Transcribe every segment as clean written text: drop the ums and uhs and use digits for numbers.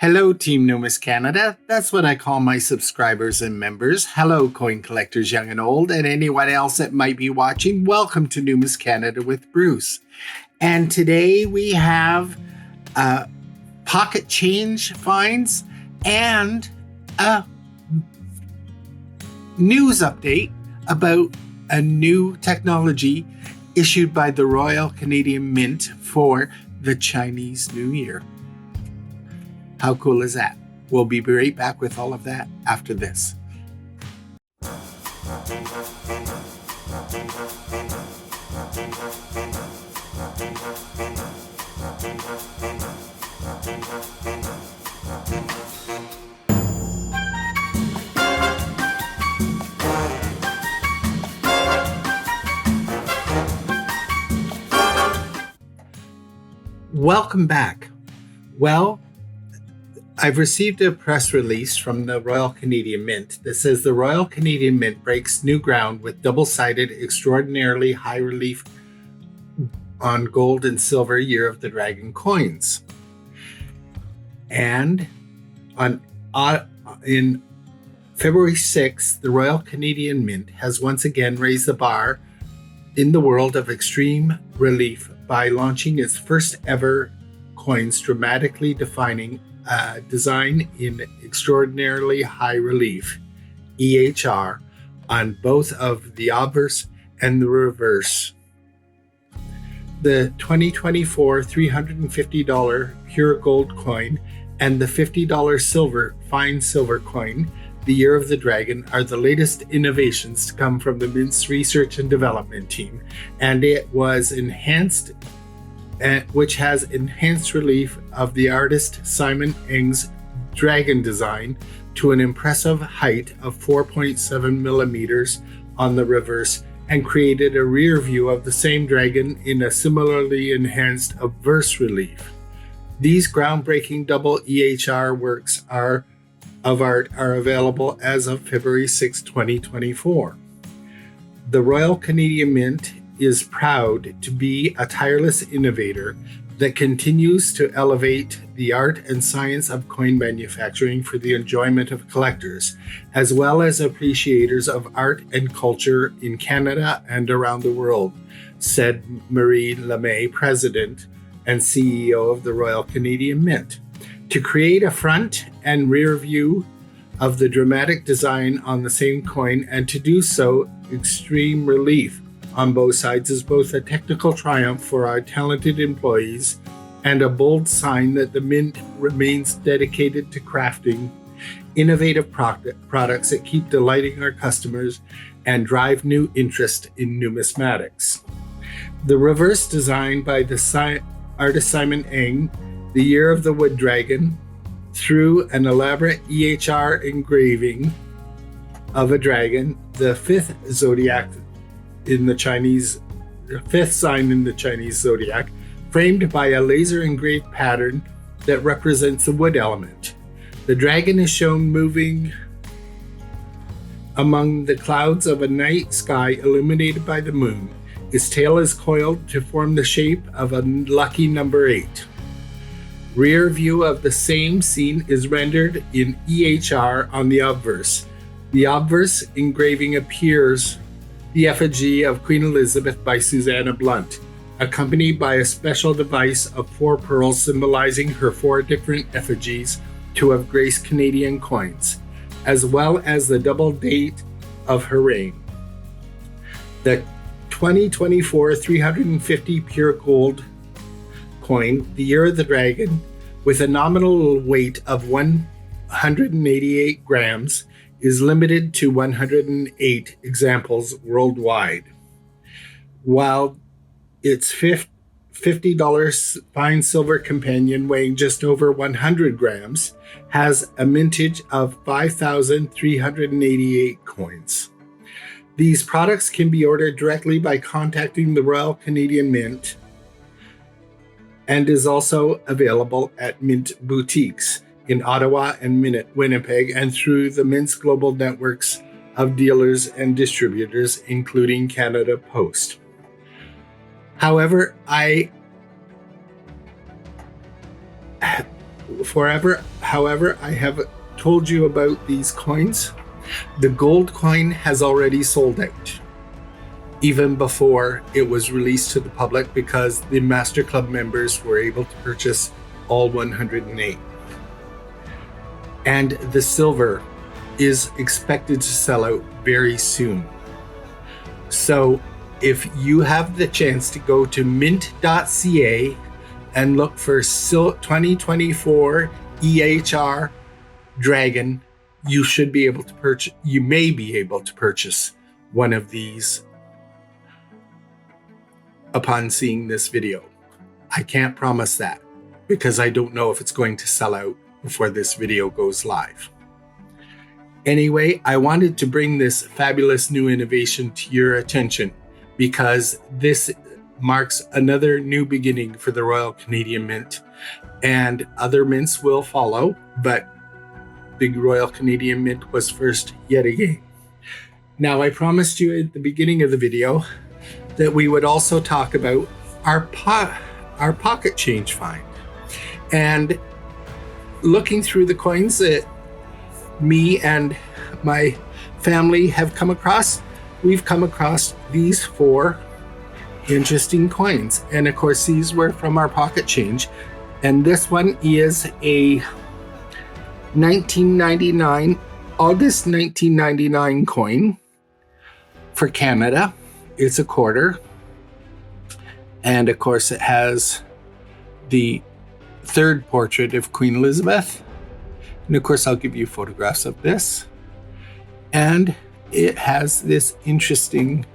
Hello, Team Numis Canada. That's what I call my subscribers and members. Hello, coin collectors young and old, and anyone else that might be watching. Welcome to Numis Canada with Bruce. And today we have pocket change finds and a news update about a new technology issued by the Royal Canadian Mint for the Chinese New Year. How cool is that? We'll be right back with all of that after this. Welcome back. Well, I've received a press release from the Royal Canadian Mint that says the Royal Canadian Mint breaks new ground with double-sided, extraordinarily high relief on gold and silver Year of the Dragon coins. And in February 6th, the Royal Canadian Mint has once again raised the bar in the world of extreme relief by launching its first ever coins, dramatically defining design in extraordinarily high relief EHR on both of the obverse and the reverse. The 2024 $350 pure gold coin and the $50 fine silver coin, the Year of the Dragon, are the latest innovations to come from the Mint's research and development team, and it was enhanced which has enhanced relief of the artist Simon Eng's dragon design to an impressive height of 4.7 millimeters on the reverse, and created a rear view of the same dragon in a similarly enhanced obverse relief. These groundbreaking double EHR works of art are available as of February 6, 2024. The Royal Canadian Mint is proud to be a tireless innovator that continues to elevate the art and science of coin manufacturing for the enjoyment of collectors, as well as appreciators of art and culture in Canada and around the world, said Marie Lemay, President and CEO of the Royal Canadian Mint. To create a front and rear view of the dramatic design on the same coin, and to do so extreme relief on both sides, is both a technical triumph for our talented employees and a bold sign that the Mint remains dedicated to crafting innovative products that keep delighting our customers and drive new interest in numismatics. The reverse design by the artist Simon Eng, the Year of the Wood Dragon, through an elaborate EHR engraving of a dragon, the fifth sign in the Chinese zodiac, framed by a laser engraved pattern that represents the wood element. The dragon is shown moving among the clouds of a night sky illuminated by the moon. Its tail is coiled to form the shape of a lucky number 8. Rear view of the same scene is rendered in EHR on the obverse. The obverse engraving appears the effigy of Queen Elizabeth by Susanna Blunt, accompanied by a special device of 4 pearls symbolizing her 4 different effigies to have graced Canadian coins, as well as the double date of her reign. The 2024 $350 pure gold coin, the Year of the Dragon, with a nominal weight of 188 grams, is limited to 108 examples worldwide, while its $50 fine silver companion, weighing just over 100 grams, has a mintage of 5,388 coins. These products can be ordered directly by contacting the Royal Canadian Mint and is also available at Mint boutiques in Ottawa and Winnipeg, and through the Mint's global networks of dealers and distributors, including Canada Post. However, However, I have told you about these coins. The gold coin has already sold out, even before it was released to the public, because the Master Club members were able to purchase all 108. And the silver is expected to sell out very soon. So if you have the chance to go to mint.ca and look for 2024 EHR Dragon, you may be able to purchase one of these upon seeing this video. I can't promise that because I don't know if it's going to sell out before this video goes live. Anyway, I wanted to bring this fabulous new innovation to your attention because this marks another new beginning for the Royal Canadian Mint, and other mints will follow, but the Royal Canadian Mint was first yet again. Now, I promised you at the beginning of the video that we would also talk about our pocket change find. And looking through the coins that me and my family have come across, we've come across these 4 interesting coins. And of course, these were from our pocket change. And this one is a 1999, August 1999 coin for Canada. It's a quarter. And of course, it has the 3rd portrait of Queen Elizabeth. And of course, I'll give you photographs of this. And it has this interesting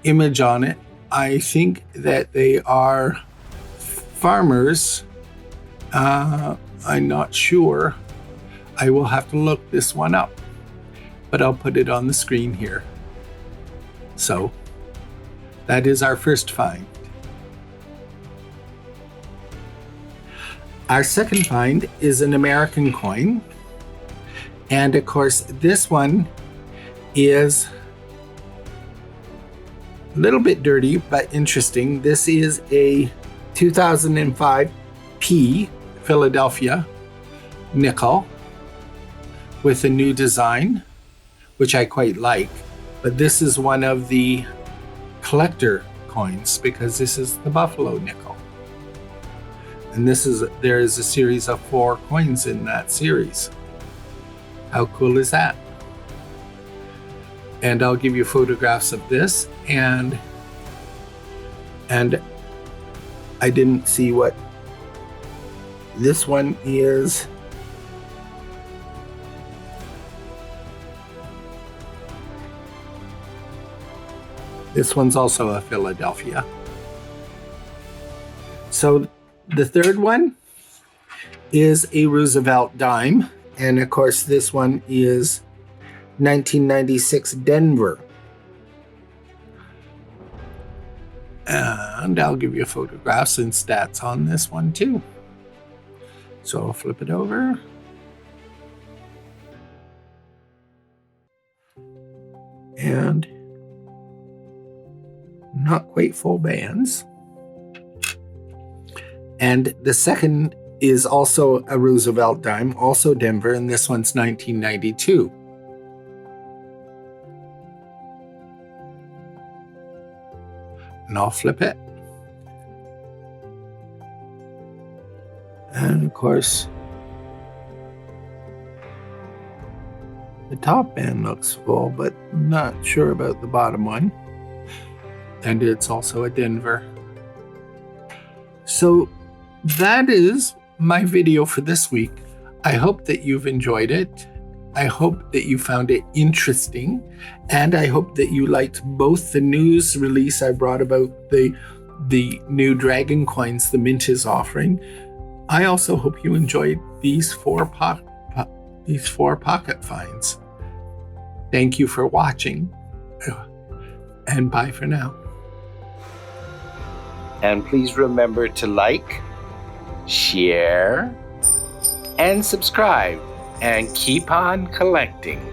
image on it. I think that they are farmers. I'm not sure. I will have to look this one up, but I'll put it on the screen here. So that is our first find. Our second find is an American coin. And of course, this one is a little bit dirty, but interesting. This is a 2005 P Philadelphia nickel with a new design, which I quite like. But this is one of the collector coins because this is the Buffalo nickel. And there is a series of 4 coins in that series. How cool is that? And I'll give you photographs of this, and I didn't see what this one is. This one's also a Philadelphia. So the third one is a Roosevelt dime. And of course, this one is 1996 Denver. And I'll give you photographs and stats on this one too. So I'll flip it over. And not quite full bands. And the second is also a Roosevelt dime, also Denver, and this one's 1992. And I'll flip it. And of course, the top band looks full, but not sure about the bottom one. And it's also a Denver. So that is my video for this week. I hope that you've enjoyed it. I hope that you found it interesting. And I hope that you liked both the news release I brought about the new dragon coins the Mint is offering. I also hope you enjoyed these four pocket finds. Thank you for watching. And bye for now. And please remember to like, share, and subscribe, and keep on collecting.